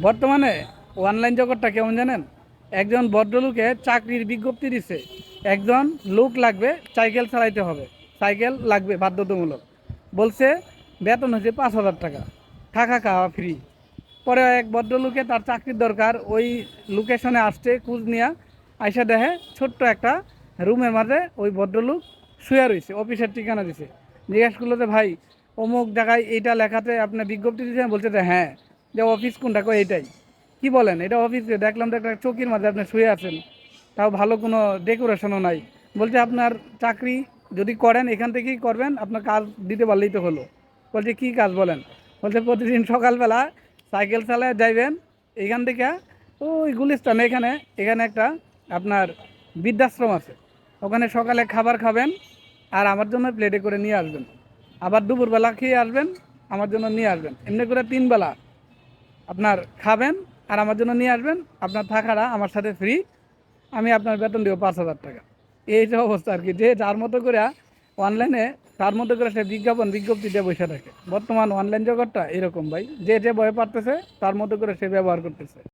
বর্তমানে অনলাইন জগৎটা কেমন জানেন? একজন ভদ্রলোকে চাকরির বিজ্ঞপ্তি দিছে, একজন লোক লাগবে, সাইকেল চালাইতে হবে, সাইকেল লাগবে বাধ্যতামূলক। বলছে বেতন হচ্ছে 5,000 টাকা, থাকা খাওয়া ফ্রি। পরে এক ভদ্রলোকে তার চাকরির দরকার, ওই লোকেশনে আসছে, খোঁজ নিয়ে আইসা দেখে ছোট্ট একটা রুমের মাঝে ওই ভদ্রলোক শুয়ে রয়েছে, অফিসের ঠিকানা দিছে। জিজ্ঞেস করলো যে ভাই অমুক জায়গায় এইটা লেখাতে আপনি বিজ্ঞপ্তি দিচ্ছেন? বলছে যে হ্যাঁ। যে অফিস কোনটা? কই এইটাই। কি বলেন, এটা অফিসে? দেখলাম তো একটা চৌকির মাঝে আপনি শুয়ে আছেন, তাও ভালো কোনো ডেকোরেশনও নাই। বলছে আপনার চাকরি যদি করেন এখান থেকেই করবেন, আপনার কাজ দিতে পারলেই তো হলো। বলছে কী কাজ বলেন? বলছে প্রতিদিন সকালবেলা সাইকেল চালায় যাইবেন এখান থেকে ওই গুলিস্তান, এখানে এখানে একটা আপনার বৃদ্ধাশ্রম আছে, ওখানে সকালে খাবার খাবেন আর আমার জন্য প্লেটে করে নিয়ে আসবেন। আবার দুপুরবেলা খেয়ে আসবেন, আমার জন্য নিয়ে আসবেন। এমনি করে 3 বেলা আপনার খাবেন আর আমার জন্য নিয়ে আসবেন। আপনার থাকাটা আমার সাথে ফ্রি। আমি আপনার বেতন দেবো 5,000 টাকা। এই যে অবস্থা আর কি, যে যার মতো করে অনলাইনে তার মতো করে সে বিজ্ঞপ্তি দিয়ে বসে থাকে। বর্তমান অনলাইন জগৎটা এরকম ভাই, যে যে ভয় পারতেছে তার মতো করে সে ব্যবহার করতেছে।